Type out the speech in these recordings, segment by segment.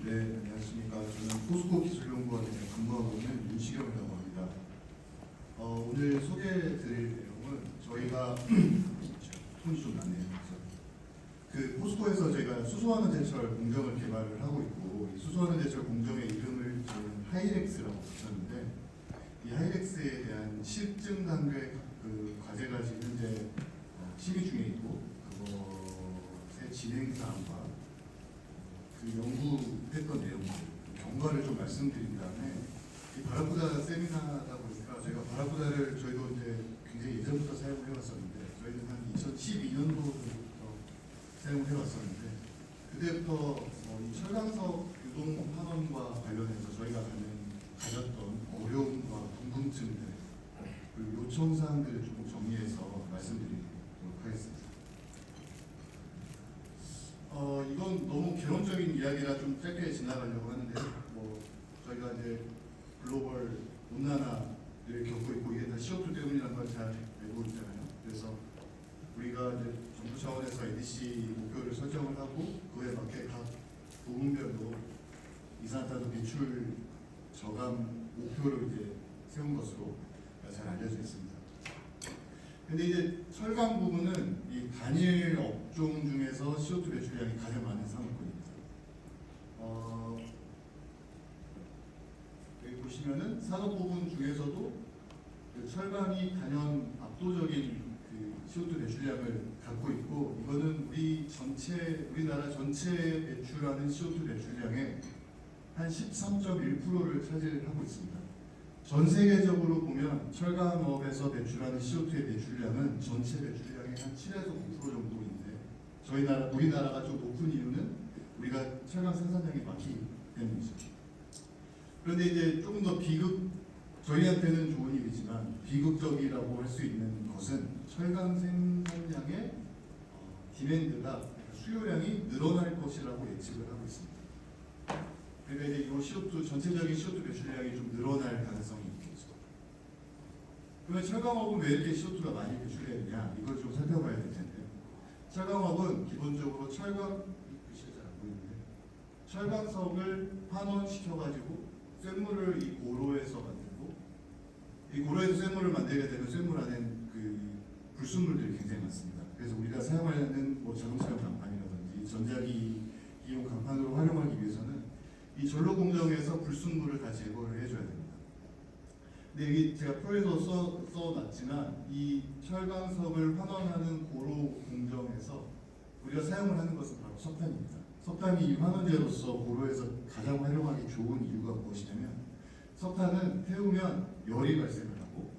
네, 안녕하십니까. 저는 포스코 기술연구원에 근무하고 있는 윤시경이라고 합니다. 오늘 소개해드릴 내용은 저희가 손이 좀 나네요. 그 포스코에서 저희가 수소환원 제철 공정을 개발을 하고 있고, 이 수소환원 제철 공정의 이름을 저희는 하이렉스라고 붙였는데, 이 하이렉스에 대한 실증 단계 그 과제가 지금 현재 심의 중에 있고, 그것의 진행 사항과 그 연구했던 내용들, 경과를 좀 말씀드린 다음에, 이 바라쿠다 세미나다 보니까 저희가 바라쿠다를 저희도 이제 굉장히 예전부터 사용을 해왔었는데, 저희는 한 2012년도부터 사용을 해왔었는데, 그때부터 이 철강석 유동 환원과 관련해서 저희가 가졌던 어려움과 궁금증들, 그리고 요청 사항들을 조금 정리해서 말씀드리도록 하겠습니다. 이건 너무 개론적인 이야기라 좀 짧게 지나가려고 하는데, 저희가 이제 글로벌 온난화를 겪고 있고, 이게 다 CO2 때문이라는 걸 잘 알고 있잖아요. 그래서 우리가 이제 정부 차원에서 NDC 목표를 설정을 하고, 그에 맞게 각 부문별로 이산화탄소 배출 저감 목표를 이제 세운 것으로 잘 알려져 있습니다. 근데 이제 철강 부분은 이 단일 업종 중에서 CO2 배출량이 가장 많은 산업군입니다. 여기 보시면은 산업 부분 중에서도 그 철강이 단연 압도적인 그 CO2 배출량을 갖고 있고, 이거는 우리나라 전체 배출하는 CO2 배출량의 한 13.1%를 차지하고 있습니다. 전 세계적으로 보면 철강업에서 배출하는 CO2의 배출량은 전체 배출량의 한 7에서 9% 정도인데, 우리나라가 좀 높은 이유는 우리가 철강 생산량이 많기 때문이죠. 그런데 이제 조금 더 저희한테는 좋은 일이지만 비극적이라고 할 수 있는 것은 철강 생산량의 디맨드가, 수요량이 늘어날 것이라고 예측을 하고 있습니다. 그러니까 이제 이 전체적인 CO2 배출량이 좀 늘어날 가능성이 있겠죠. 그러면 철강업은 왜 이렇게 CO2가 많이 배출해야 되냐? 이걸 좀 살펴봐야 될 텐데요. 철강업은 기본적으로 글씨가 잘 안 보이는데, 철강석을 환원시켜가지고 쇳물을 이 고로에서 만들고, 이 고로에서 쇳물을 만들게 되면 쇳물 안에는 그 불순물들이 굉장히 많습니다. 그래서 우리가 사용하는 자동차용 강판이라든지 전자기기용 강판으로 활용하기 위해서는 이 전로 공정에서 불순물을 다 제거를 해줘야 됩니다. 근데 여기 제가 표에서 써놨지만, 이 철강석을 환원하는 고로 공정에서 우리가 사용을 하는 것은 바로 석탄입니다. 석탄이 이 환원재로서 고로에서 가장 활용하기 좋은 이유가 무엇이냐면, 석탄은 태우면 열이 발생을 하고,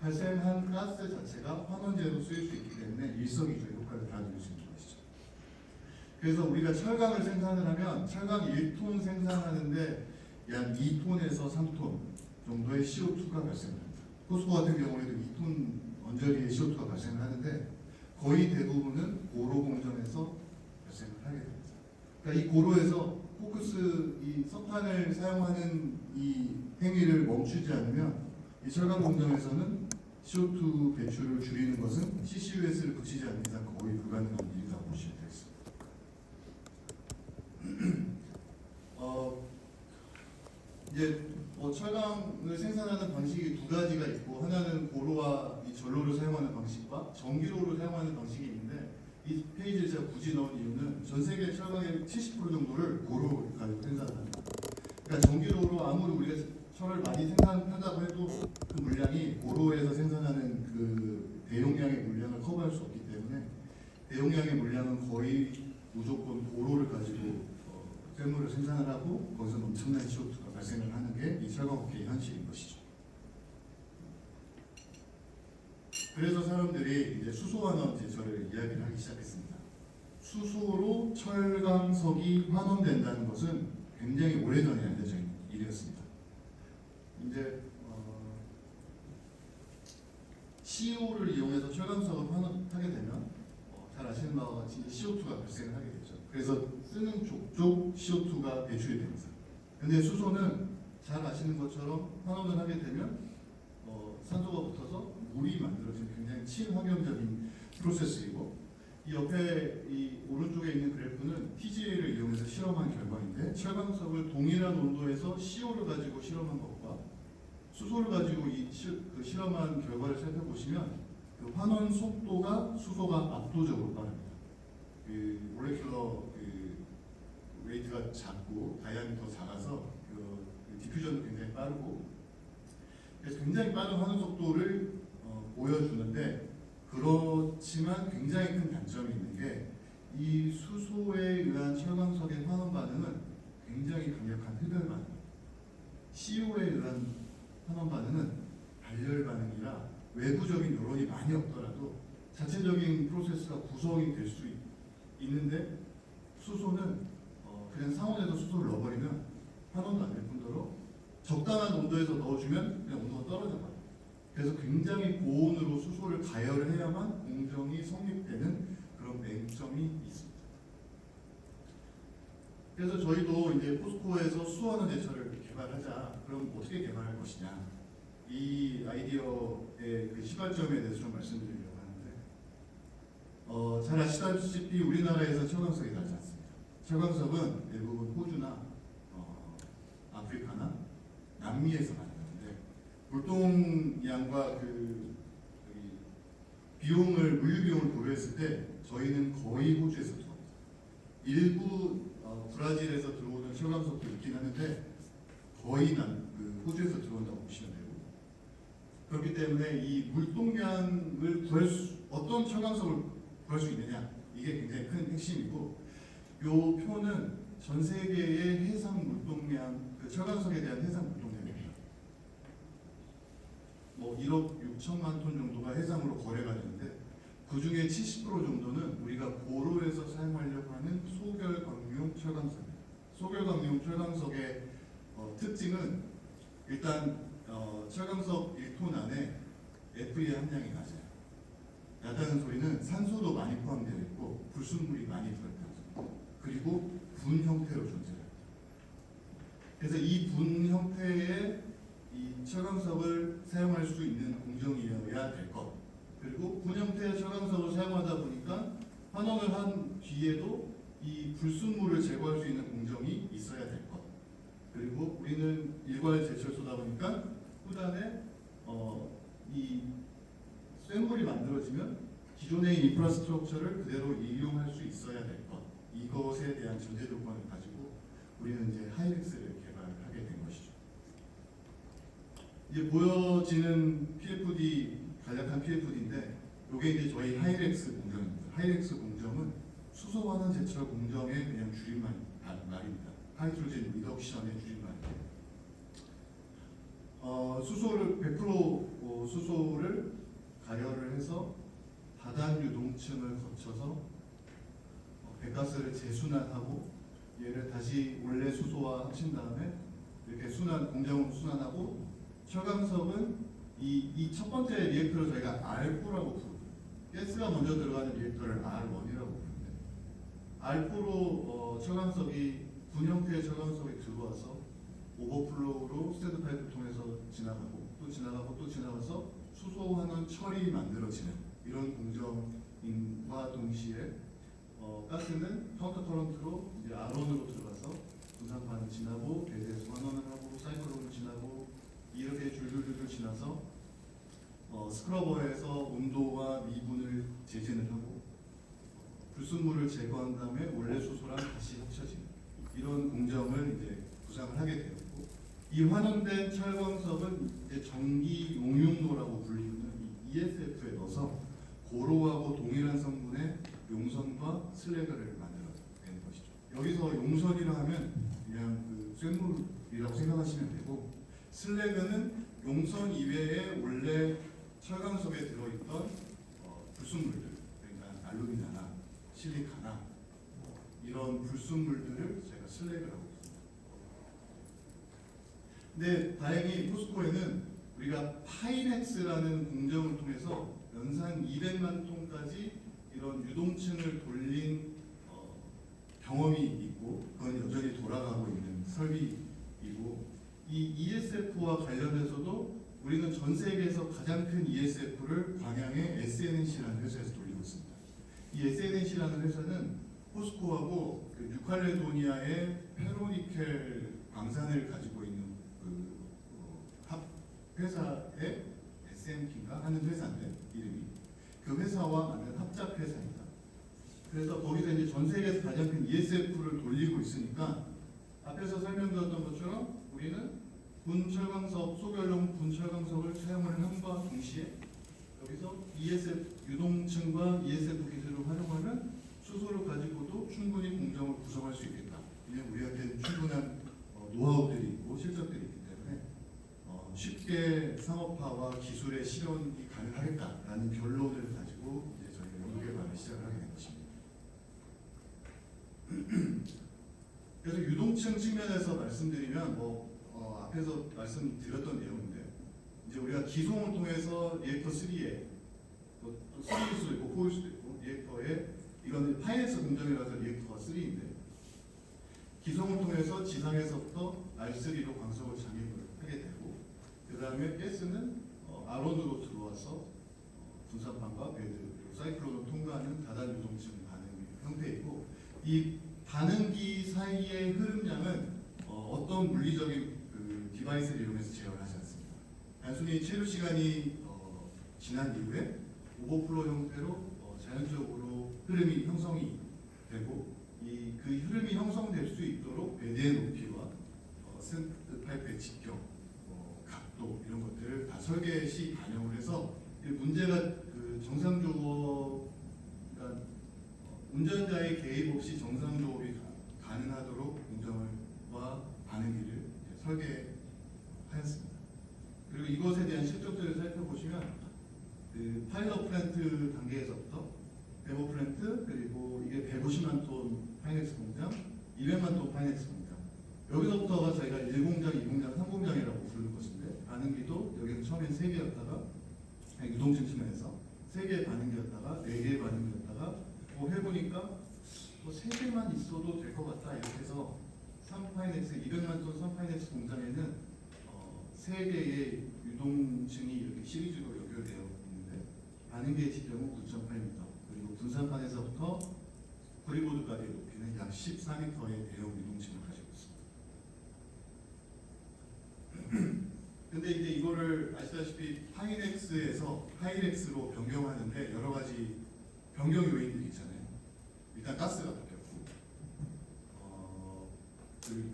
발생한 가스 자체가 환원재로 쓰일 수 있기 때문에 일석이조의 효과를 달아줄 수 있는 것이죠. 그래서 우리가 철강을 생산을 하면 철강 1톤 생산하는데 약 2톤에서 3톤 정도의 CO2가 발생합니다. 포스코 같은 경우에도 2톤 언저리의 CO2가 발생을 하는데, 거의 대부분은 고로 공정에서 발생을 하게 됩니다. 그러니까 이 고로에서 이 석탄을 사용하는 이 행위를 멈추지 않으면, 이 철강 공정에서는 CO2 배출을 줄이는 것은 CCUS를 붙이지 않는 이상 거의 불가능한 일이라고 보시면 되겠습니다. 이제 철강을 생산하는 방식이 두 가지가 있고, 하나는 고로와 이 전로를 사용하는 방식과 전기로를 사용하는 방식이 있는데, 이 페이지를 제가 굳이 넣은 이유는 전 세계 철강의 70% 정도를 고로 가지고 생산합니다. 그러니까 전기로로 아무리 우리가 철을 많이 생산한다고 해도 그 물량이 고로에서 생산하는 그 대용량의 물량을 커버할 수 없기 때문에, 대용량의 물량은 거의 무조건 고로를 가지고 쇳물을 생산을 하고, 거기서 엄청난 CO2가 발생을 하는 게 이 철강업계의 현실인 것이죠. 그래서 사람들이 이제 수소환원 제철을 이야기를 하기 시작했습니다. 수소로 철강석이 환원된다는 것은 굉장히 오래전에 알려져 있는 일이었습니다. 이제 CO를 이용해서 철강석을 환원하게 되면 잘 아시는 바와 같이 CO2가 발생을 하게 되죠. 그래서 쓰는 족족 CO2가 배출이 됩니다. 근데 수소는 잘 아시는 것처럼 환원을 하게 되면 산소가 붙어서 물이 만들어지는 굉장히 친환경적인 프로세스이고, 이 옆에 이 오른쪽에 있는 그래프는 TGA를 이용해서 실험한 결과인데 철광석을 동일한 온도에서 CO를 가지고 실험한 것과 수소를 가지고 그 실험한 결과를 살펴보시면 그 환원 속도가 수소가 압도적으로 빠릅니다. 그 몰레큘러 그 웨이트가 작고 다이아미터 더 작아서 그 디퓨전도 굉장히 빠르고 그래서 굉장히 빠른 환원 속도를 보여주는데 그렇지만 굉장히 큰 단점이 있는 게 이 수소에 의한 철광석의 환원 반응은 굉장히 강력한 흡열 반응, CO에 의한 환원 반응은 발열 반응이라 외부적인 요런이 많이 없더라도 자체적인 프로세스가 구성이 될 수 있는데 수소는 그냥 상온에서 수소를 넣어버리면 환원도 안 될 뿐더러 적당한 온도에서 넣어주면 그냥 온도가 떨어져 버려요. 그래서 굉장히 고온으로 수소를 가열해야만 공정이 성립되는 그런 맹점이 있습니다. 그래서 저희도 이제 포스코에서 수소환원 제철을 개발하자. 그럼 어떻게 개발할 것이냐? 이 아이디어의 그 시발점에 대해서 좀 말씀드리려고 하는데, 잘 아시다시피 우리나라에서 철광석이 나지 않습니다. 철광석은 대부분 호주나 아프리카나 남미에서 만드는데 물동량과 그 비용을 물류 비용을 고려했을 때 저희는 거의 호주에서 들어옵니다. 일부 브라질에서 들어오는 철광석도 있긴 하는데 거의 그 호주에서 들어온다고 보시면 되고 그렇기 때문에 이 물동량을 어떤 철광석을 구할 수 있느냐 이게 굉장히 큰 핵심이고 이 표는 전 세계의 해상 물동량 그 철광석에 대한 해상 물동량입니다. 뭐 1억 6천만 톤 정도가 해상으로 거래가 되는데 그 중에 70% 정도는 우리가 고로에서 사용하려고 하는 소결광용 철광석입니다. 소결광용 철광석의 특징은 일단 철광석 1톤 안에 Fe 함량이 낮아요. 낮다는 소리는 산소도 많이 포함되어 있고 불순물이 많이 들어있다. 그리고 분 형태로 존재해요. 그래서 이 분 형태의 이 철광석을 사용할 수 있는 공정이어야 될 것. 그리고 분 형태의 철광석을 사용하다 보니까 환원을 한 뒤에도 이 불순물을 제거할 수 있는 공정이 있어야 될 것. 그리고 우리는 일괄 제철소다 보니까 후단에 이 쇳물이 만들어지면 기존의 인프라스트럭처를 그대로 이용할 수 있어야 될 것. 이것에 대한 전제 조건을 가지고 우리는 이제 하이렉스를 개발하게 된 것이죠. 이제 보여지는 PFD 간략한 PFD인데 이게 이제 저희 하이렉스 공정입니다. 하이렉스 공정은 수소 환원 제철 공정의 그냥 줄임말입니다. 하이드로젠 리덕션의 줄임말이에요. 수소를 100% 수소를 가열을 해서 다단 유동층을 거쳐서 배가스를 재순환하고 얘를 다시 원래 수소화 하신 다음에 이렇게 공정으로 순환하고 철광석은 이 첫 번째 리액터를 저희가 R4라고 부르고 가스가 먼저 들어가는 리액터를 R1이라고 부르는데 R4로 철광석이 분 형태의 철광석이 들어와서 오버플로우로 스탠드 파이프 통해서 지나가고 또 지나가고 또 지나가서 수소 환원 철이 만들어지는 이런 공정과 동시에 가스는 카운터 커런트로 이제 R1으로 들어가서 분산판을 지나고 배수에서 환원을 하고 사이클론을 지나고 이렇게 줄줄줄 지나서 스크러버에서 온도와 미분을 제진을 하고 불순물을 제거한 다음에 원래 수소랑 다시 합쳐지는 이런 공정을 이제 구상을 하게 되었고 이 환원된 철광석은 이제 전기 용융로라고 불리는 이 ESF에 넣어서 고로하고 동일한 성분의 용선과 슬래그를 만들어낸 것이죠. 여기서 용선이라 하면 그냥 그 쇳물이라고 생각하시면 되고 슬래그는 용선 이외에 원래 철광석에 들어있던 불순물들, 그러니까 알루미나나 실리카나 이런 불순물들을 제가 슬래그라고 했습니다. 근데 다행히 포스코에는 우리가 파이넥스라는 공정을 통해서 연산 200만 톤까지 이런 유동층을 돌린 경험이 있고 그건 여전히 돌아가고 있는 설비이고 이 ESF와 관련해서도 우리는 전 세계에서 가장 큰 ESF를 광양의 SNNC라는 회사에서 돌리고 있습니다. 이 SNC라는 회사는 포스코하고 그 뉴칼레도니아의 페로니켈 광산을 가지고 있는 합 회사의 SMP인가 하는 회사인데 이름이 그 회사와 만든 합작 회사입니다. 그래서 거기서 이제 전 세계에서 가장 큰 ESF를 돌리고 있으니까 앞에서 설명드렸던 것처럼 우리는 분철광석, 소별용 분철광석을 사용을 함과 동시에 여기서 ESF 유동층과 ESF 기술을 활용하면 수소를 가지고도 충분히 공정을 구성할 수 있겠다. 왜냐하면 우리한테는 충분한 노하우들이 있고 실적들이 있기 때문에 쉽게 상업화와 기술의 실현이 가능하겠다라는 결론을 가지고 이제 저희가 연구 개발을 시작을 하게 된 것입니다. 그래서 유동층 측면에서 말씀드리면 앞에서 말씀드렸던 내용인데 이제 우리가 기송을 통해서 리액터 3에 또 3일 수도 있고 4일 수도 있고 리액터에 이거는 파이넥스 공정이라서 리액터가 3인데 기송을 통해서 지상에서부터 R3로 광석을 잠입을 하게 되고 그 다음에 가스는 아론으로 들어와서 분산판과 배드 그리고 사이클론을 통과하는 다단 유동층 반응 형태이고 이 반응기 사이의 흐름량은 어떤 물리적인 그 디바이스를 이용해서 제어를 하지 않습니다. 단순히 체류 시간이 지난 이후에 오버플로 형태로 자연적으로 흐름이 형성이 되고 그 흐름이 형성될 수 있도록 배드의 높이와 스탠드 파이프의 직경, 각도 이런 것들을 다 설계 시 반영을 해서 문제가 그 정상 조업, 그러니까 운전자의 개입 없이 정상 조업이 가능하도록 공정과 반응기를 설계하였습니다. 그리고 이것에 대한 실적들을 살펴보시면 그 파일럿 플랜트 단계에서부터 데모 플랜트 그리고 이게 150만 톤 파이넥스 공장, 200만 톤 파이넥스 공장 여기서부터가 저희가 1공장, 2공장, 3공장이라고 부르는 것인데 반응기도 여기는 처음엔 3개였다가 유동층 측면에서 3개의 반응기였다가 4개의 반응기였다가 해보니까 3개만 있어도 될 것 같다 이렇게 해서 3파이넥스 200만 톤 3파이넥스 공장에는 3개의 유동층이 이렇게 시리즈로 연결되어 있는데 반응기의 지점은 9.8m 그리고 분산판에서부터 구리보드까지의 높이는 약 14m의 대형 유동층을 가지고 있습니다. 근데 이제 이거를 아시다시피 파이넥스에서 하이렉스로 변경하는데 여러 가지 변경 요인들이 있잖아요. 일단 가스가 바뀌었고,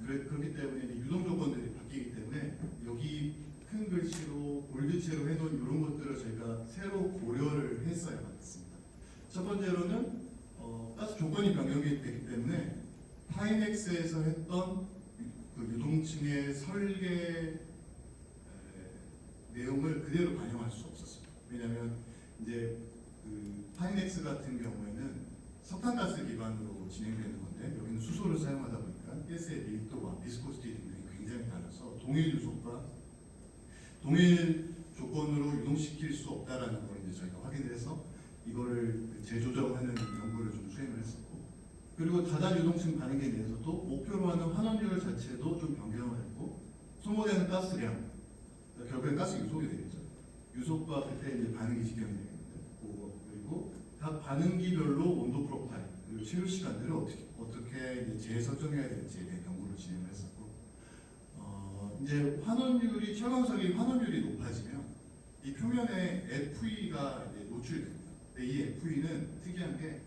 그렇기 때문에 유동 조건들이 바뀌기 때문에 여기 큰 글씨로 볼드체로 해놓은 이런 것들을 저희가 새로 고려를 했어야 하겠습니다. 첫 번째로는 가스 조건이 변경이 되기 때문에 파이넥스에서 했던 그 유동층의 설계 내용을 그대로 반영할 수 없었습니다. 왜냐하면 이제 그 파이넥스 같은 경우에는 석탄가스 기반으로 진행되는 건데 여기는 수소를 사용하다 보니까 가스의 밀도와 비스코시티 등등이 굉장히 달라서 동일 유속과 동일 조건으로 유동시킬 수 없다라는 걸 이제 저희가 확인을 해서 이거를 재조정하는 연구를 좀 수행을 했었고 그리고 다단 유동층 반응에 대해서도 목표로 하는 환원율 자체도 좀 변경을 했고 소모되는 가스량 결국엔 가스 유속이 되겠죠. 유속과 그때 이제 반응이 직경이 되겠는데 그리고 각 반응기별로 온도 프로파일 그리고 체류 시간들을 어떻게 이제 재설정해야 될지에 대한 연구를 진행을 했었고 이제 환원율이 철광석이 환원율이 높아지면 이 표면에 FE가 이제 노출이 됩니다. 근데 이 FE는 특이한 게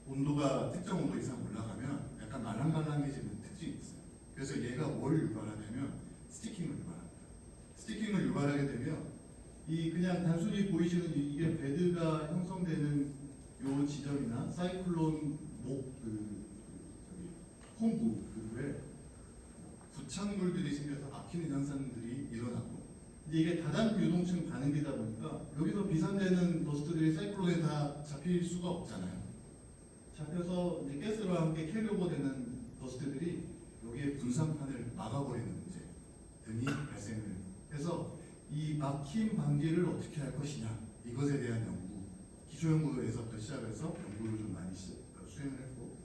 온도가 특정 온도 이상 올라가면 약간 말랑말랑해지는 특징이 있어요. 그래서 얘가 뭘 유발하냐면 스티킹을 유발합니다. 스티킹을 유발하게 되면 이 그냥 단순히 보이시는 이게 베드가 형성되는 요 지점이나 사이클론 홈부 그에 부착물들이 생겨서 막히는 현상들이 일어나고 이게 다단 유동층 반응기다 보니까 여기서 비산되는 더스트들이 사이클론에 다 잡힐 수가 없잖아요. 잡혀서 이제 가스와 함께 캐리오버 되는 더스트들이 여기에 분산판을 막아버리는 문제 등이 발생을 해서 이 막힘 방지를 어떻게 할 것이냐 이것에 대한 연구 기초연구에서부터 시작해서 연구를 좀 많이 수행을 했고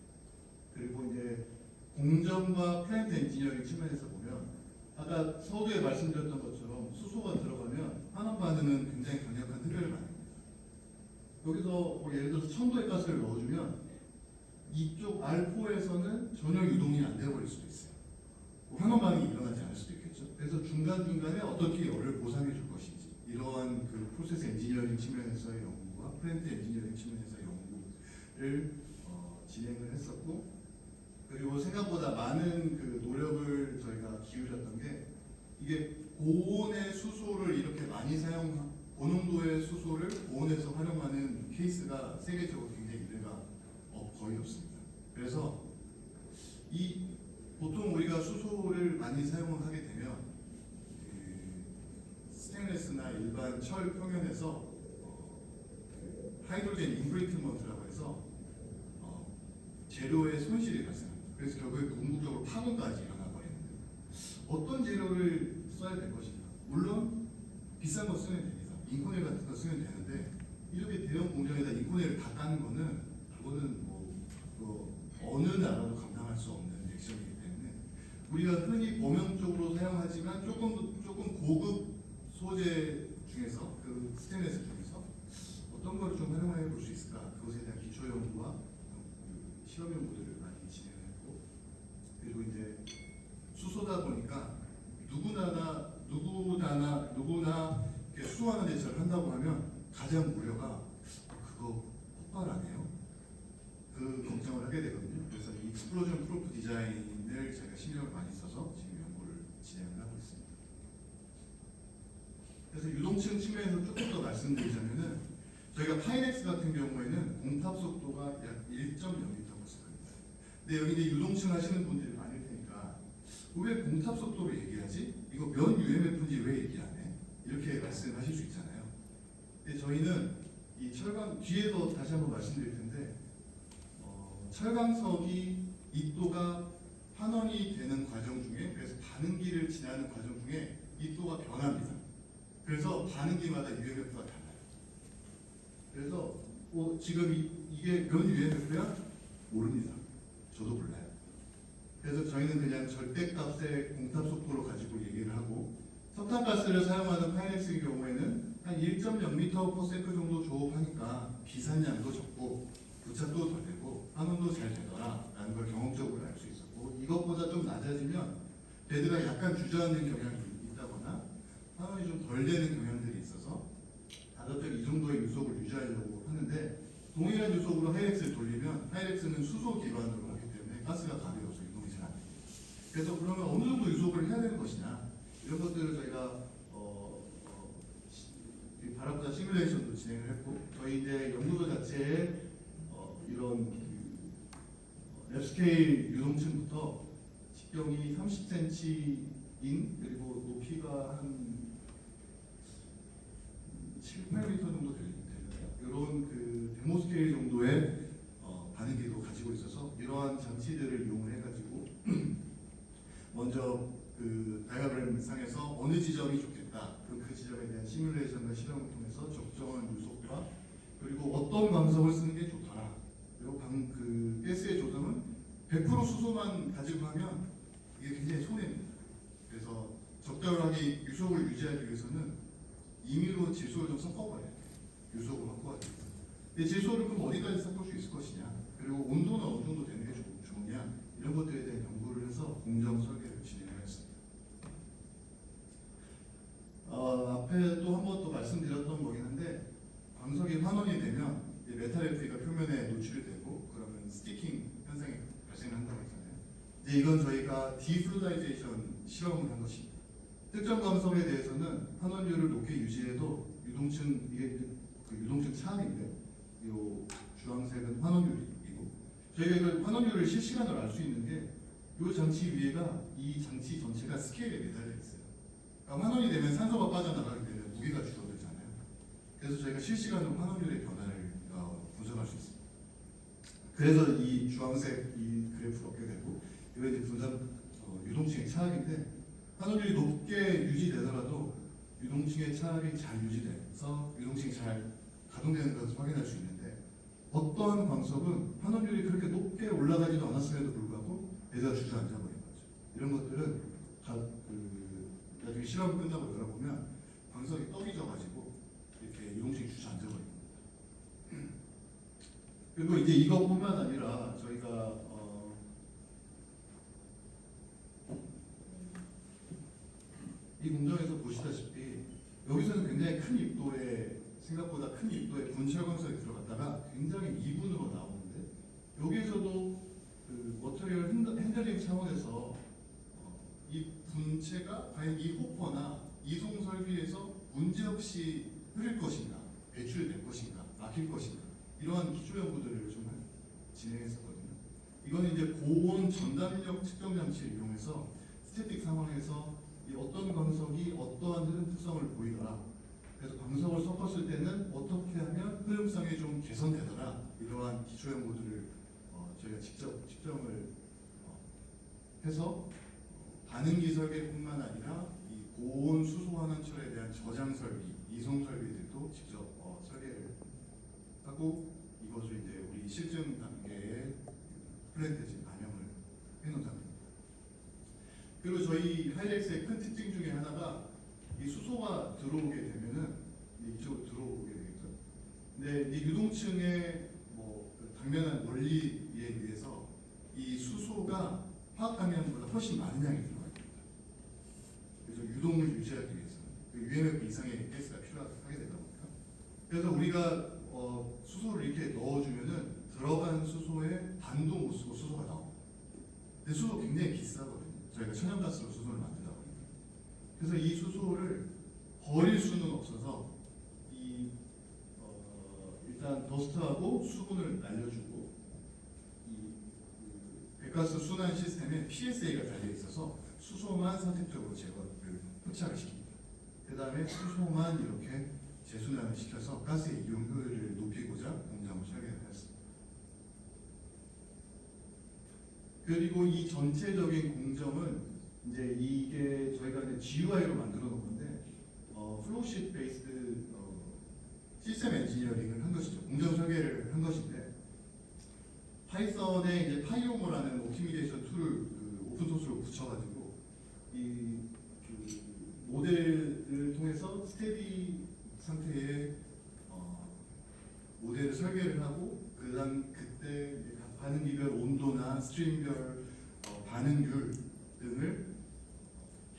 그리고 이제 공정과 플랜트 엔지니어링 측면에서 보면 아까 서두에 말씀드렸던 것처럼 수소가 들어가면 환원 반응은 굉장히 강력한 흡혈을 만듭니다. 여기서 예를 들어서 1000도의 가스를 넣어주면 이쪽 R4에서는 전혀 유동이 안 되어버릴 수도 있어요. 환원 반응이 일어나지 않을 수도 있겠죠. 그래서 중간중간에 어떻게 열을 보상해 줄 것인지 이러한 그 프로세스 엔지니어링 측면에서의 연구와 플랜트 엔지니어링 측면에서의 연구를 진행을 했었고, 그리고 생각보다 많은 그 노력을 저희가 기울였던 게, 이게 고온의 수소를 이렇게 많이 고농도의 수소를 고온에서 활용하는 케이스가 세계적으로 굉장히 유례가 거의 없습니다. 그래서 보통 우리가 수소를 많이 사용을 하게 되면 스테인리스나 일반 철 표면에서 하이드로젠 인브레이트먼트라고 해서 재료의 손실이 발생합니다. 그래서 결국에 궁극적으로 파손까지 일어나 버리는데, 어떤 재료를 써야 될 것인가? 물론 비싼 거 쓰면 됩니다. 인코넬 같은 거 쓰면 되는데, 이렇게 대형 공장에다 인코넬을 다 까는 거는 그거는 어느 나라도 감당할 수 없는 액션이기 때문에, 우리가 흔히 범용적으로 사용하지만 조금 고급 소재 중에서, 그 스테인리스 중에서 어떤 거를 좀 활용해 볼 수 있을까? 그것에 대한 기초 연구와 실험 연구들을 많이 진행했고, 그리고 이제 수소다 보니까 누구나 이렇게 수소하는 대처를 한다고 하면 가장 우려가 그거 폭발 안 해요? 그 걱정을 하게 되거든요. 그래서 이 익스플로전 프루프 디자인을 제가 신경을 많이 써서 지금 연구를 진행을 하고 있습니다. 그래서 유동층 측면에서 조금 더 말씀드리자면은, 저희가 파이넥스 같은 경우에는 공탑 속도가 약 1.0m/s입니다. 근데 여기 이제 유동층 하시는 분들이 많을 테니까 왜 공탑 속도로 얘기하지? 이거 면 UMF인지 왜 얘기 안 해? 이렇게 말씀하실 수 있잖아요. 근데 저희는 이 철강, 뒤에도 다시 한번 말씀드릴 텐데, 철강석이 입도가 환원이 되는 과정 중에, 그래서 반응기를 지나는 과정 중에 입도가 변합니다. 그래서 반응기마다 UMF가 달라요. 그래서 지금 이게 몇 UMF야? 모릅니다. 저도 몰라요. 그래서 저희는 그냥 절대값의 공탑 속도로 가지고 얘기를 하고, 석탄가스를 사용하는 파이넥스의 경우에는 한 1.0m/s 정도 조업하니까 비산량도 적고 부착도 덜 되고 환원도 잘 되더라 라는 걸 경험적으로 알 수 있었고, 이것보다 좀 낮아지면 배드가 약간 주저앉는 경향이 있다거나 환원이 좀 덜 되는 경향들이 있어서 가급적 이 정도의 유속을 유지하려고 하는데, 동일한 유속으로 하이렉스를 돌리면 하이렉스는 수소 기반으로 하기 때문에 가스가 가벼워서 유동이 잘 안 돼요. 그래서 그러면 어느 정도 유속을 해야 되는 것이냐, 이런 것들을 저희가 바라보다 시뮬레이션도 진행을 했고, 저희 이제 연구소 자체에 이런 랩스케일 유동층부터 직경이 30cm인, 그리고 높이가 한 7, 8m 정도 되는 이런 그 데모 스케일 정도의 반응기도 가지고 있어서, 이러한 장치들을 이용을 해가지고 먼저 그 다이어그램 상에서 어느 지점이 좋겠다, 그 지점에 대한 시뮬레이션과 실험을 통해서 적정한 유속과, 그리고 어떤 광석을 쓰는 게 좋더라, 그리고 그 가스의 조성은 100% 수소만 가지고 하면 이게 굉장히 손해입니다. 그래서 적절하게 유속을 유지하기 위해서는 임의로 질소를 좀 섞어버려야 돼요. 유속을 바꿔가지고. 근데 질소를 그럼 어디까지 섞을 수 있을 것이냐, 그리고 온도는 어느 정도 되는 게 좋으냐, 이런 것들에 대한 연구를 해서 공정 설계를 진행을 했습니다. 앞에 또 한 번 또 말씀드렸던 거긴 한데, 광석이 환원이 되면 메탈 FE가 표면에 노출이 되고 그러면 스티킹 현상이 발생한다고 했잖아요. 이제 이건 저희가 디플루다이제이션 실험을 한 것입니다. 특정 광석에 대해서는 환원율을 높게 유지해도 유동층, 이게 그 유동층 차항인데, 이 주황색은 환원율이고, 저희가 이걸 환원율을 실시간으로 알 수 있는 게 이 장치 위에가, 이 장치 전체가 스케일에 매달려 있어요. 그러니까 환원이 되면 산소가 빠져나가기 때문에 무게가 줄어들잖아요. 그래서 저희가 실시간으로 환원율의 변화를 분석할 수 있습니다. 그래서 이 주황색 이 그래프를 얻게 되고, 이거 이제 유동층의 차항인데, 환원율이 높게 유지되더라도 유동층의 차항이 잘 유지돼서 유동층이 잘 가동되는 것을 확인할 수 있는데, 어떠한 광석은 환원율이 그렇게 높게 올라가지도 않았음에도 불구하고 배가 주저앉아 버린 거죠. 이런 것들은 나중에 실험 끝나고 열어보면 광석이 떡이 져가지고 이렇게 유동층이 주저앉아 버린 겁니다. 그리고 이제 이것뿐만 아니라 저희가 이 공정에서 보시다시피 여기서는 굉장히 큰 입도에 생각보다 큰 입도의 분철광석이 들어갔다가 굉장히 미분으로 나오는데 여기에서도 그 머터리얼 핸들링 차원에서 이 분체가 과연 이 호퍼나 이송 설비에서 문제없이 흐를 것인가, 배출될 것인가, 막힐 것인가 이러한 기초 연구들을 좀 진행했었거든요. 이거는 이제 고온 전담력 측정 장치를 이용해서 스태틱 상황에서 이 어떤 광석이 어떠한 흐름 특성을 보이더라. 그래서 광석을 섞었을 때는 어떻게 하면 흐름성이 좀 개선되더라. 이러한 기초 연구들을 저희가 직접 측정을 해서 반응기 설계뿐만 아니라 이 고온 수소 환원철에 대한 저장 설비, 이송 설비들도 직접 설계를 하고 이것을 이제 우리 실증 단계의 플랜테지 반영을 해놓은 상태입니다. 그리고 저희 하이렉스의 큰 특징 중에 하나가 이 수소가 들어오게 되면은 이쪽으로 들어오게 되겠죠. 근데 이 유동층의 그 당면한 원리에 의해서 이 수소가 화학 당면보다 훨씬 많은 양이 들어가야 됩니다. 그래서 유동을 유지하기 위해서는 UMF 이상의 가스가 필요하게 되다 보니까 그래서 우리가 수소를 이렇게 넣어주면은 들어간 수소의 반도 못 쓰고 수소가 나옵니다. 근데 수소 굉장히 비싸거든요. 저희가 천연가스로 수소를 만들다 보니까 그래서 이 수소를 버릴 수는 없어서 일단 더스트하고 수분을 날려주고 이 배가스 순환 시스템에 PSA가 달려 있어서 수소만 선택적으로 제거를 포착을 시킵니다. 그 다음에 수소만 이렇게 재순환을 시켜서 가스의 이용 효율을 높이고자 공정을 설계했습니다. 그리고 이 전체적인 공정은 이제 이게 저희가 이제 GUI로 만들어 놓은 건데 플로우시트 베이스드 시스템 엔지니어링을 한 것이죠. 공정 설계를 한 것인데 파이썬에 이제 파이오모라는 옵티미제이션 툴을 오픈 소스로 붙여가지고 모델을 통해서 스테디 상태의 모델을 설계를 하고 그때 반응기별 온도나 스트림별 반응률 등을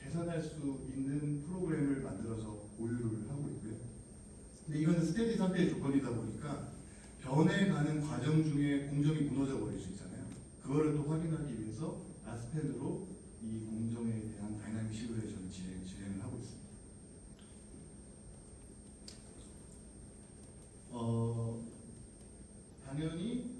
계산할 수 있는 프로그램을 만들어서 보유를 하고 있고요. 근데 이거는 스테디 상태의 조건이다 보니까 변해가는 과정 중에 공정이 무너져 버릴 수 있잖아요. 그거를 또 확인하기 위해서 아스펜으로 이 공정에 대한 다이나믹 시뮬레이션을 진행을 하고 있습니다. 당연히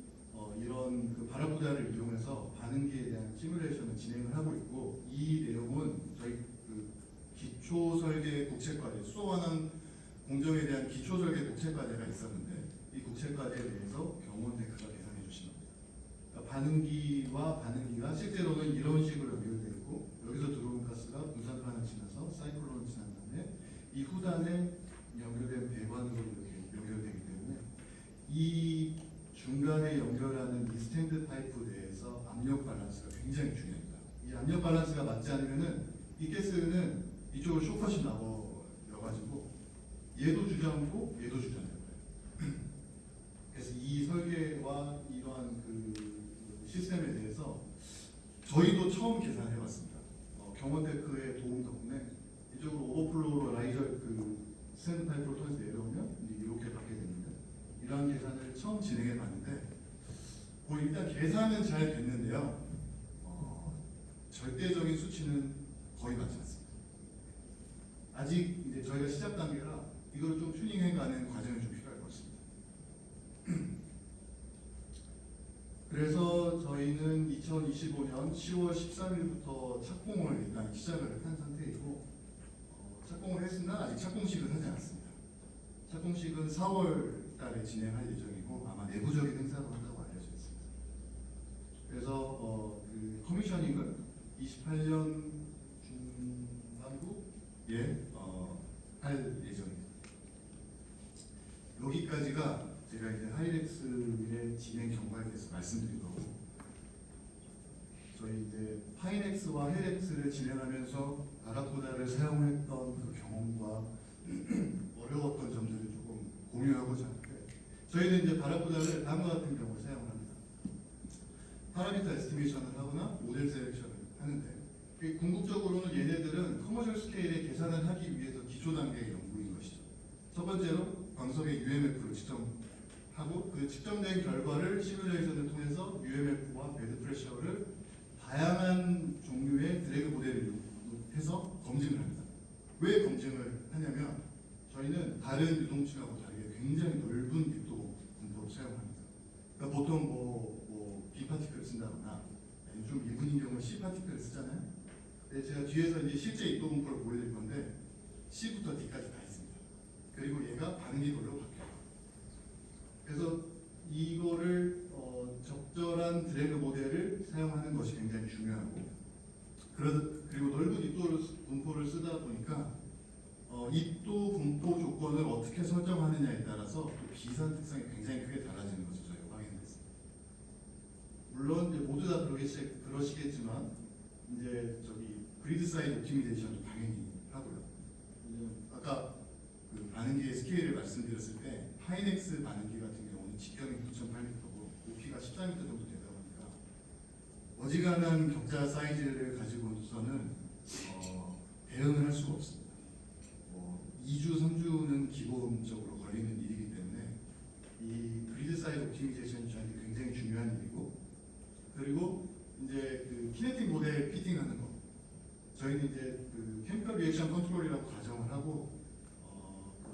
이런 그 바라보다를 이용해서 반응기에 대한 시뮬레이션을 진행을 하고 있고 이 내용은 저희 그 기초 설계 국책과제 수소환원 공정에 대한 기초 설계 국책과제가 있었는데 이 국책과제에 대해서 경원테크가 계산해 주신 겁니다. 그러니까 반응기와 반응기가 실제로는 이런 식으로 연결되어 있고 여기서 들어온 가스가 분산판을 지나서 사이클론을 지난 다음에 이 후단에 연결된 배관으로 이렇게 연결되기 때문에 이 중간에 연결하는 이 스탠드 파이프 내에서 압력 밸런스가 굉장히 중요합니다. 이 압력 밸런스가 맞지 않으면은 이 가스는 이쪽으로 쇼컷이 나와가지고 얘도 주저앉고 얘도 주저앉아요. 그래서 이 설계와 이러한 그 시스템에 대해서 저희도 처음 계산해봤습니다. 경원테크의 도움 덕분에 이쪽으로 오버플로우로 라이저 그 스탠드 파이프를 통해서 내려오면 이렇게 받게 되는데 이러한 계산을 처음 진행해봤는데 일단 계산은 잘 됐는데요. 절대적인 수치는 거의 맞지 않습니다. 아직 이제 저희가 시작 단계라 이걸 좀 튜닝해가는 과정이 좀 필요할 것 같습니다. 그래서 저희는 2025년 10월 13일부터 착공을 일단 시작을 한 상태이고 착공을 했으나 아직 착공식은 하지 않았습니다. 착공식은 4월 달에 진행할 예정이고 아마 내부적인 행사로 한다고 알려져 있습니다. 그래서 그 커미셔닝은 28년 중반부에 할 예정입니다. 여기까지가 제가 이제 하이렉스의 진행 경과에 대해서 말씀드린 거고 저희 이제 하이렉스와 헤렉스를 진행하면서 바라보다를 사용했던 그 경험과 어려웠던 점들을 조금 공유하고자 하는데 저희는 이제 바라보다를 다음과 같은 경우를 사용을 합니다. 파라미터 에스티메이션을 하거나 모델 셀렉션을 하는데 궁극적으로는 얘네들은 커머셜 스케일의 계산을 하기 위해서 기초 단계의 연구인 것이죠. 첫 번째로 광석의 UMF를 측정하고 그 측정된 결과를 시뮬레이션을 통해서 UMF와 베드 프레셔를 다양한 종류의 드래그 모델을 해서 검증을 합니다. 왜 검증을 하냐면 저희는 다른 유동층하고 다르게 굉장히 넓은 밀도 분포를 사용합니다. 그러니까 보통 뭐 B 파티클을 쓴다거나 좀 일본인 경우는 C 파티클을 쓰잖아요. 근데 제가 뒤에서 이제 실제 입도 분포를 보여드릴 건데 C부터 D까지 다 있습니다. 그리고 얘가 반응기별로 바뀌어요. 그래서 이거를 적절한 드래그 모델을 사용하는 것이 굉장히 중요하고 그리고 넓은 입도 분포를 쓰다 보니까 입도 분포 조건을 어떻게 설정하느냐에 따라서 또 비산 특성이 굉장히 크게 달라지는 것을 저희가 확인했습니다. 물론 이제 모두 다 그러시겠지만 이제 저기 그리드 사이즈 옵티미제이션도 당연히 하고요. 아까 그 반응기의 스케일을 말씀드렸을 때 하이넥스 반응기 같은 경우는 직경이 9.8m고 높이가 14m 정도 되다 보니까 어지간한 격자 사이즈를 가지고서는 대응을 할 수가 없습니다. 2주, 3주는 기본적으로 걸리는 일이기 때문에 이 그리드 사이즈 옵티미제이션이 저한테 굉장히 중요한 일이고 그리고 이제 그 키네틱 모델 피팅하는 거 저희는 이제 그 케미컬 리액션 컨트롤이라고 가정을 하고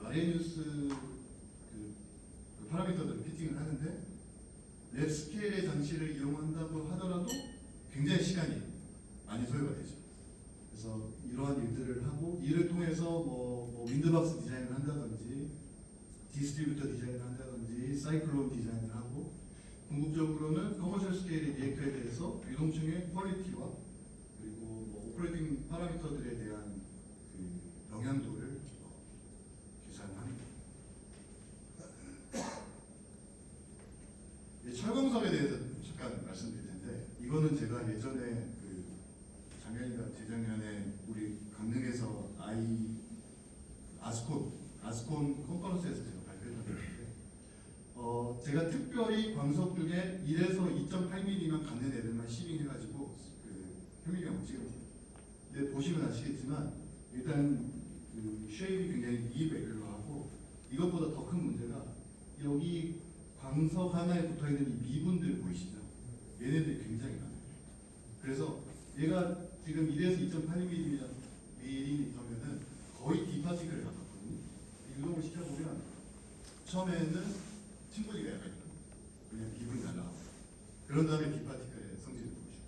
아레니우스 그 파라미터들을 피팅을 하는데 랩 스케일의 장치를 이용한다고 하더라도 굉장히 시간이 많이 소요가 되죠. 그래서 이러한 일들을 하고 이를 통해서 뭐 윈드박스 디자인을 한다든지 디스트리뷰터 디자인을 한다든지 사이클론 디자인을 하고 궁극적으로는 커머셜 스케일의 리액터에 대해서 유동층의 퀄리티와 그리고 뭐 오퍼레이팅 파라미터들에 대한 그 영향도를 계산합니다. 철광석에 대해서 잠깐 말씀드릴 텐데 이거는 제가 예전에 그 작년인가 재작년에 우리 강릉에서 아스콘 컨퍼런스에서 제가 발표했던 건데 제가 특별히 광석 중에 1에서 2.8mm만 갖는 애들만 시빙해가지고 그 현미경을 찍어봤어요. 근데 보시면 아시겠지만 일단 그 쉐입이 굉장히 이레귤러하고 이것보다 더 큰 문제가 여기 광석 하나에 붙어있는 이 미분들 보이시죠? 얘네들이 굉장히 많아요. 그래서 얘가 지금 1에서 2.8mm면은 거의 D파티클에 가깝거든요. 유동을 시켜보면 처음에는 친구리가 약간 그냥 기분이 날라가고 그런 다음에 D파티클의 성질을 보여주고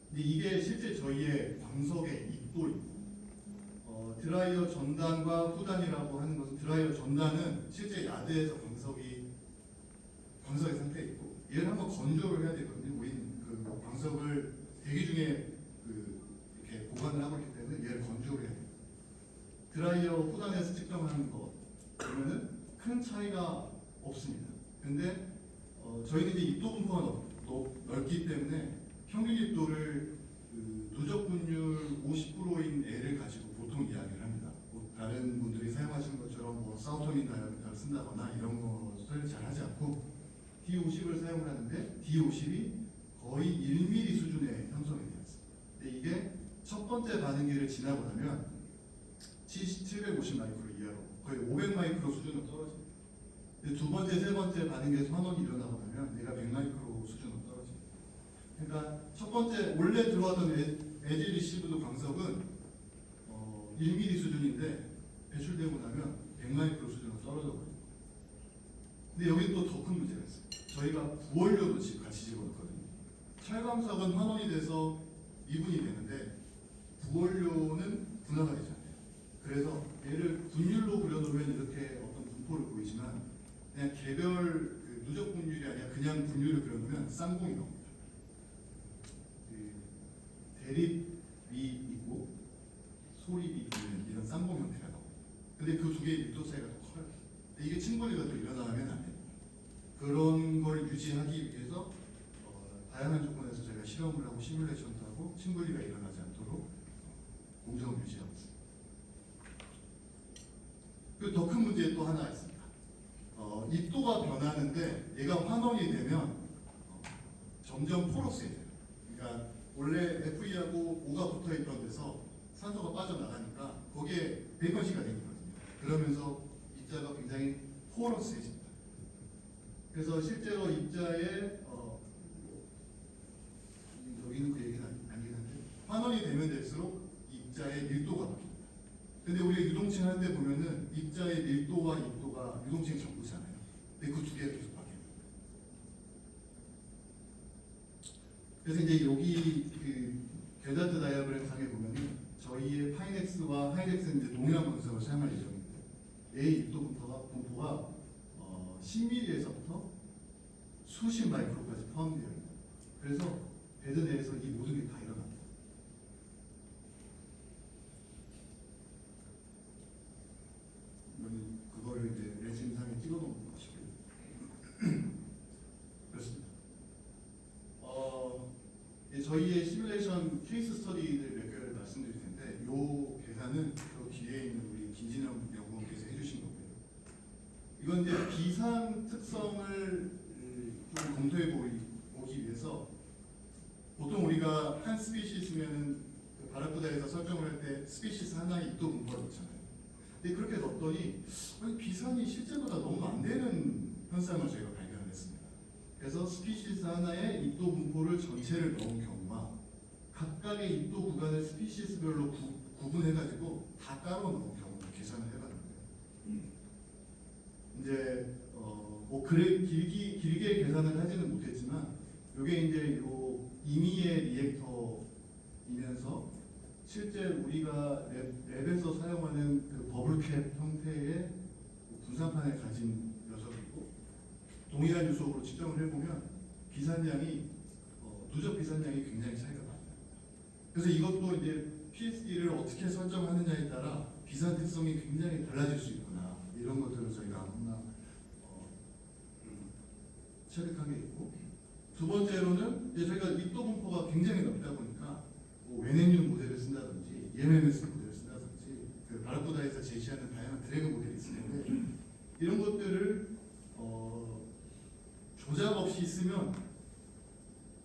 근데 이게 실제 저희의 광석의 입도이고 드라이어 전단과 후단이라고 하는 것은 드라이어 전단은 실제 야대에서 광석의 상태에 있고 얘를 한번 건조를 해야 되거든요. 우리는 그 광석을 대기 중에 이렇게 보관을 하고 있기 때문에 얘를 건조를 해야 돼요. 드라이어 후단에서 측정하는 것 그러면은 큰 차이가 없습니다. 근데 저희는 이제 입도 분포가 넓기 때문에 평균 입도를 그 누적 분율 50%인 L을 가지고 보통 이야기를 합니다. 뭐 다른 분들이 사용하시는 것처럼 뭐 사우토닌 다이아미터를 쓴다거나 이런 것을 잘 하지 않고 D50을 사용을 하는데 D50이 거의 1mm 수준의 형성이 되었습니다. 근데 이게 첫 번째 반응기를 지나고 나면 750 마이크로 이하로 거의 500 마이크로 수준으로 떨어집니다. 근데 두 번째, 세 번째 반응기에서 환원이 일어나고 나면 얘가 100 마이크로 수준으로 떨어집니다. 그러니까 첫 번째 원래 들어왔던 에지 리시브드 광석은 1mm 수준인데 배출되고 나면 100 마이크로 수준으로 떨어져 버립니다. 근데 여기 또 더 큰 문제가 있어요. 저희가 부원료도 같이 집어넣거든요. 철광석은 환원이 돼서 미분이 되는데 부원료는 분화가 되지 않아요. 그래서 얘를 분율로 그려놓으면 이렇게 어떤 분포를 보이지만 그냥 개별 그 누적 분율이 아니라 그냥 분율을 그려놓으면 쌍봉이 나옵니다. 대립이 있고 소립이 있는 이런 쌍봉 형태가 나옵니다. 근데 그 두 개의 밀도 차이가 더 커요. 근데 이게 침몰이가 또 일어나면 안 됩니다. 그런 걸 유지하기 위해서 다양한 조건에서 저희가 실험을 하고 시뮬레이션도 하고 침몰이가 일어나지 않도록 공정을 유지하고 있습니다. 그리고 더 큰 문제 또 하나 있습니다. 입도가 변하는데 얘가 환원이 되면 점점 포러스해져요. 그러니까 원래 FE하고 O가 붙어있던 데서 산소가 빠져나가니까 거기에 베이컨시가 되거든요. 그러면서 입자가 굉장히 포러스해집니다. 그래서 실제로 입자의 여기는 그 얘기는 아니긴 한데 환원이 되면 될수록 입자의 밀도가 바뀝니다. 근데 우리가 유동층 할 때 보면은 입자의 밀도와 입도가 유동층이 전부잖아요. 근데 그 두 개가 계속 바뀝니다. 그래서 이제 여기 그 게다트 다이아그램 상에 보면은 저희의 파이넥스와 하이렉스는 이제 동일한 분석을 사용할 예정인데 A 입도 분포가 10mm에서부터 수십 마이크로까지 포함되어 있는. 그래서 베드 내에서 이 모든 게 다 일어납니다. 그거를 이제 레진상에 찍어놓은 것이고요. 그렇습니다. 저희의 시뮬레이션 케이스 스터디를 몇 개를 말씀드릴 텐데 이 계산은 저 뒤에 있는 우리 김진영 연구원께서 해주신 거고요. 이건 이제 비상 특성을 좀 검토해 보기 위해서 보통 우리가 한 스피시스면은 그 바라쿠다에서 설정을 할 때 스피시스 하나의 입도 분포를 넣잖아요. 근데 그렇게 넣었더니 비산이 실제보다 너무 안 되는 현상을 저희가 발견을 했습니다. 그래서 스피시스 하나의 입도 분포를 전체를 넣은 경우와 각각의 입도 구간을 스피시스별로 구분해가지고 다 따로 넣은 경우를 계산을 해봤는데 이제 뭐 길게 계산을 하지는 못했지만 이게 이제 요 임의의 리액터이면서 실제 우리가 랩에서 사용하는 그 버블캡 형태의 분산판을 가진 녀석이고 동일한 유속으로 측정을 해보면 비산량이 누적 비산량이 굉장히 차이가 많이 납니다. 그래서 이것도 이제 PSD를 어떻게 설정하느냐에 따라 비산 특성이 굉장히 달라질 수 있구나 이런 것들을 저희가 하나 체득한 게 있고 두 번째로는 이제 저희가 입도 분포가 굉장히 넓다 보니까 뭐 웨넨유 모델을 쓴다든지 EMMS 모델을 쓴다든지 그 바라쿠다에서 제시하는 다양한 드래그 모델이 있을 텐데 이런 것들을 조작 없이 쓰면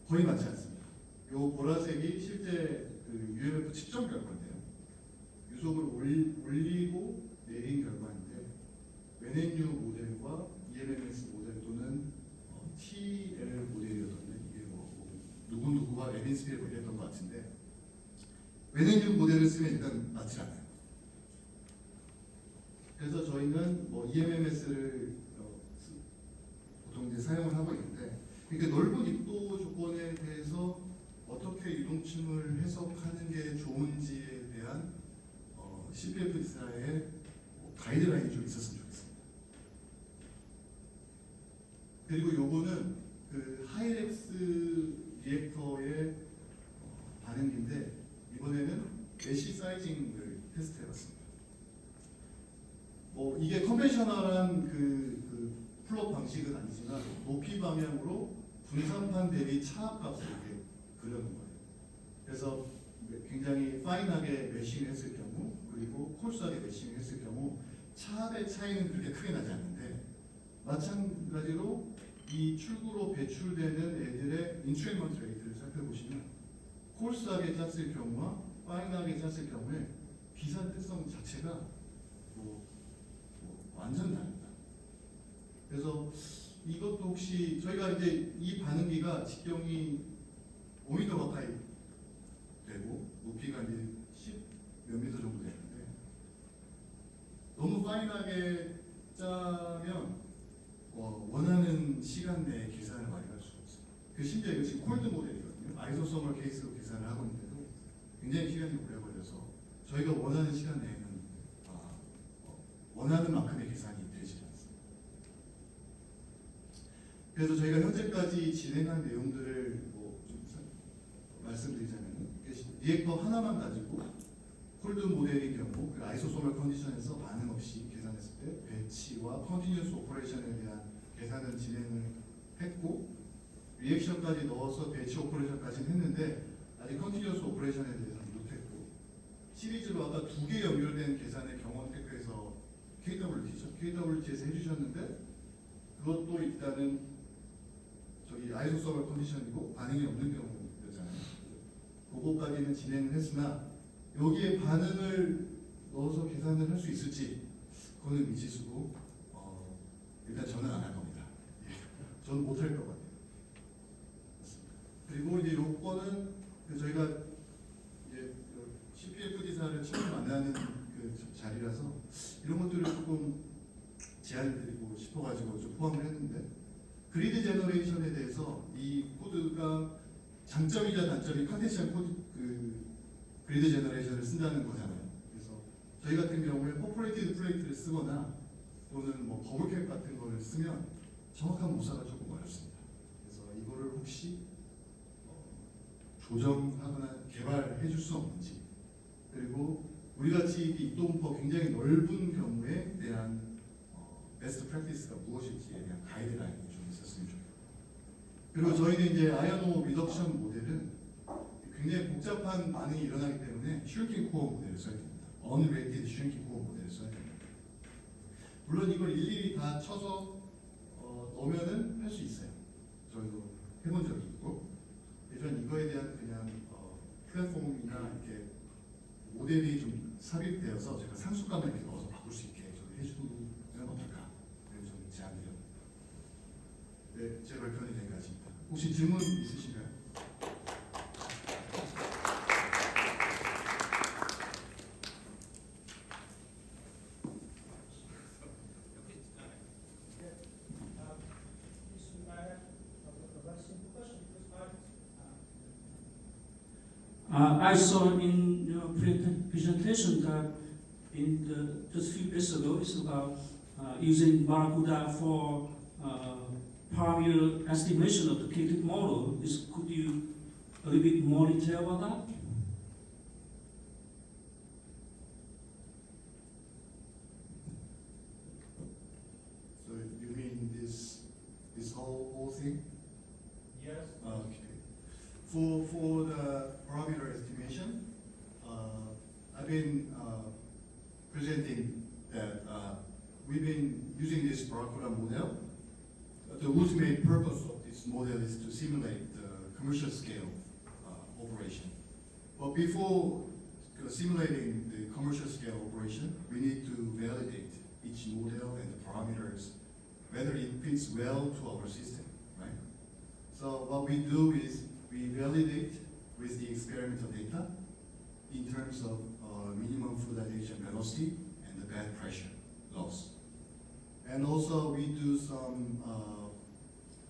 거의 맞지 않습니다. 요 보라색이 실제 그 UMF 측정 결과인데요. 유속을 올리고 내린 결과인데 웨넨유 모델과 EMMS 모델 또는 TL 모델이었던데 이게 누구누구와 에빈스피를 모델했던 것 같은데 웨넨유 모델을 쓰면 일단 맞지 않아요. 그래서 저희는 뭐 EMMS를 보통 이제 사용을 하고 있는데 이렇게 넓은 입도 조건에 대해서 어떻게 유동층을 해석하는 게 좋은지에 대한 CPF 디자인의 가이드라인이 좀 있었으면 좋겠습니다. 그리고 요거는 그 하이렉스 리액터의 반응인데 이번에는 메시 사이징을 테스트해봤습니다. 뭐 이게 컨벤셔널한 그 플롯 방식은 아니지만 높이 방향으로 분산판 대비 차압값을 이렇게 그려놓은 거예요. 그래서 굉장히 파인하게 매싱을 했을 경우 그리고 콜스하게 매싱을 했을 경우 차압의 차이는 그렇게 크게 나지 않는데 마찬가지로 이 출구로 배출되는 애들의 인트레먼트 레이트를 살펴보시면 콜스하게 짰을 경우와 파인하게 짰을 경우에 비산 특성 자체가 완전 다릅니다. 그래서 이것도 혹시 저희가 이제 이 반응기가 직경이 5m 가까이 되고 높이가 이제 10 몇 미터 정도 되는데 너무 파인하게 짜면 원하는 시간 내에 계산을 완료할 수가 없어요. 그 심지어 이거 지금 콜드 모델이거든요. 아이소서멀 케이스로 계산을 하고 있는데도 굉장히 시간이 오래 걸려서 저희가 원하는 시간 내에는 원하는 만큼의 계산이 되지 않습니다. 그래서 저희가 현재까지 진행한 내용들을 좀 말씀드리자면 리액터 하나만 가지고 콜드 모델인 경우 그 아이소소멀 컨디션에서 반응 없이 계산했을 때 배치와 컨티뉴스 오퍼레이션에 대한 계산을 진행을 했고 리액션까지 넣어서 배치 오퍼레이션까지는 했는데 아직 컨티뉴스 오퍼레이션에 대해서는 못했고 시리즈로 아까 두 개 연결된 계산의 경원 테크에서 KWT죠. KWT에서 해주셨는데 그것도 일단은 저기 아이소서버 컨디션이고 반응이 없는 경우였잖아요. 그거까지는 진행을 했으나 여기에 반응을 넣어서 계산을 할 수 있을지 그거는 미지수고 일단 저는 안 할 겁니다. 저는 못 할 것 같아요. 그리고 이제 요거는 저희가 이제 CPFD사를 처음 만나는 그 자리라서 이런 것들을 조금 제안을 드리고 싶어가지고 좀 포함을 했는데 그리드 제너레이션에 대해서 이 코드가 장점이자 단점이 컨텐션 코드 그 그리드 제너레이션을 쓴다는 거잖아요. 그래서 저희 같은 경우에 퍼포레이티드 플레이트를 쓰거나 또는 뭐 버블캡 같은 거를 쓰면 정확한 모사가 조금 어렵습니다. 그래서 이거를 혹시 조정하거나 개발해 줄 수 없는지 그리고 우리 같이 입도문법 굉장히 넓은 경우에 대한 베스트 프랙티스가 무엇일지에 대한 가이드라인이 좀 있었으면 좋겠고 그리고 저희는 이제 아이언오 리덕션 모델은 굉장히 복잡한 반응이 일어나기 때문에 슈링킹 코어 모델을 써야 됩니다. 언레이티드 슈링킹 코어 모델을 써야 됩니다. 물론 이걸 일일이 다 쳐서 넣으면은 할 수 있어요. 저희도 해본 적이 있고 일단 이거에 대한 그냥 플랫폼이나 이렇게 모델이 좀 삽입되어서 제가 상수값만 이렇게 넣어서 바꿀 수 있게 좀 해주면 어떨까? 그래서 좀 제안드렸습니다. 네, 제 발표는 여기까지입니다. 혹시 질문 있으신가요? I saw in your presentation that just a few days ago it's about using Barracuda for parameter estimation of the KTIC model. Could you a little bit more detail about that? So you mean this whole thing? Yes. Okay. For the parameter estimation, I've been presenting that we've been using this Barracuda model. The ultimate purpose of this model is to simulate the commercial scale operation. But before simulating the commercial scale operation, we need to validate each model and the parameters, whether it fits well to our system, right? So what we do is we validate with the experimental data in terms of minimum fluid adhesion velocity and the bed pressure loss. And also we do some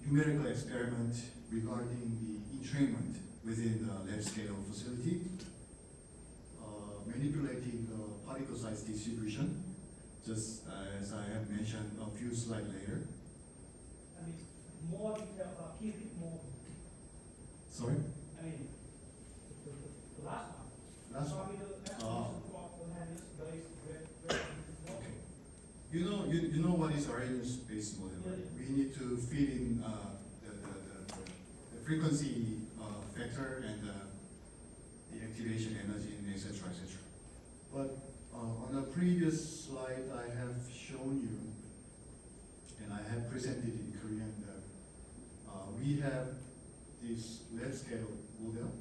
numerical experiment regarding the entrainment within the lab scale facility, manipulating the particle size distribution, just as I have mentioned a few slides later. I mean, more detail, keep it more. Sorry? I mean, the last one. Last one? Probably the estimation for Hernandez based Okay. You know what is Arrhenius-based model, right? Yeah. We need to feed in the frequency factor and the activation energy, and etc. etc. But on a previous slide, I have shown you, and I have presented in Korean that we have this lab scale model,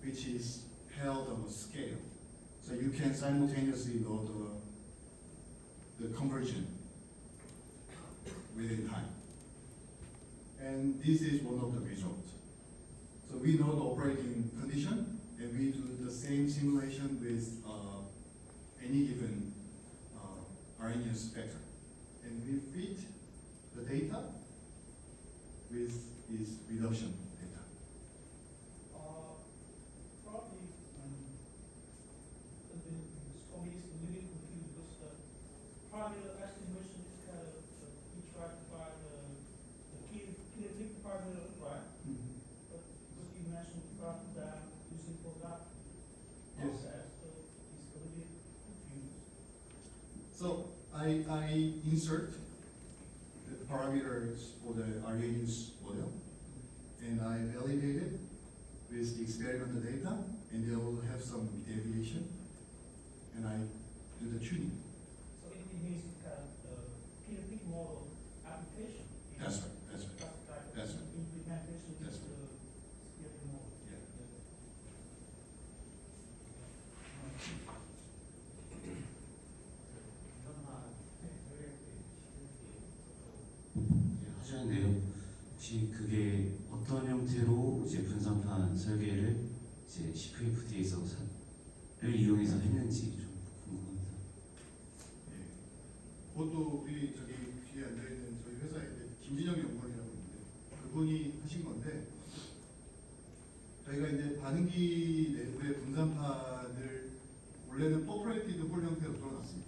which is held on a scale. So you can simultaneously know the conversion within time. And this is one of the results. So we know the operating condition, and we do the same simulation with any given Arrhenius vector. And we fit the data with this reduction data. Probably, for me, it's a little bit confused because the parameter estimation is kind of tracked by the kinetic parameter, right? But because you mentioned Barracuda using for that Yes. process, so it's a little bit confused. So I insert the parameters for the Arrhenius model, and I validate it with the experimental data, and they will have some deviation, and I do the tuning. So in it needs kind of peer model application. That's right. That's right. That's right. Implementation is That's the peer model. Yeah. 예, 하셨는데요. 혹시 그게 어떤 형태로 이제 분산판 설계를 이제 CPFD에서 를 이용해서 했는지 좀 궁금합니다. 예. 그것도 우리 저기 뒤에 앉아 있는 저희 회사에 이제 김진영 연구원이라고 있는데 그분이 하신 건데 저희가 이제 반응기 내부의 분산판을 원래는 퍼프레이티드 홀 형태로 뚫어놨습니다.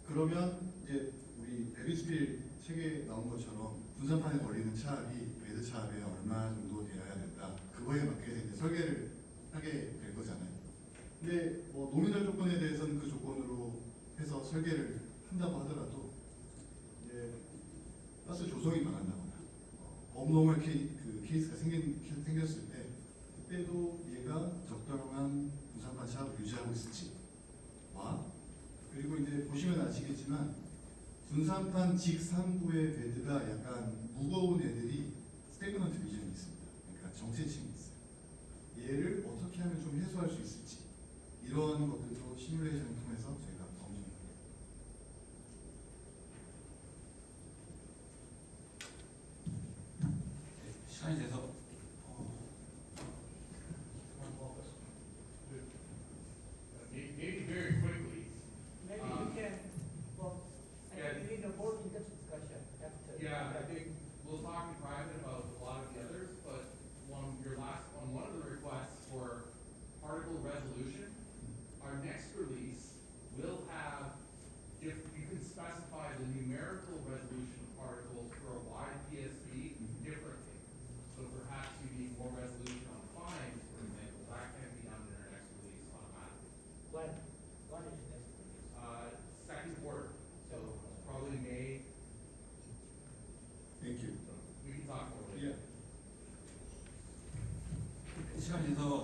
그러면 이제 우리 베비스필 책에 나온 것처럼 분산판에 걸리는 차압이 베드 차압에 얼마 정도 되어야 된다. 그거에 맞게 이제 설계를 하게 될 거잖아요. 근데 뭐 노미널 조건에 대해서는 그 조건으로 해서 설계를 한다고 하더라도 이제 가스 조성이 망한다거나 업노멀 케이스가 생겼을 때 그때도 얘가 적당한 분산판 차압을 유지하고 있을지와 그리고 이제 보시면 아시겠지만 분산판 직상부의 베드가 약간 무거운 애들이 스테그넌트 리전이 있습니다. 그러니까 정체층이 있어요. 얘를 어떻게 하면 좀 해소할 수 있을지 이런 것들도 시뮬레이션을 통해서 저희가 검증합니다. 시간이 돼서 Maybe very quickly. Maybe you can, well, I Yeah. think we need a more in-depth discussion after. Yeah, I think we'll talk in private about a lot of the others, but one of the requests for particle resolution, our next release will have, if you can specify the numerical resolution of particles for a wide PSV differently. So perhaps you need more resolution on fines, for example, that can be done in our next release automatically. When is next release? Second quarter, so probably May, Thank you. we can talk more later. Yeah. 시간이 돼서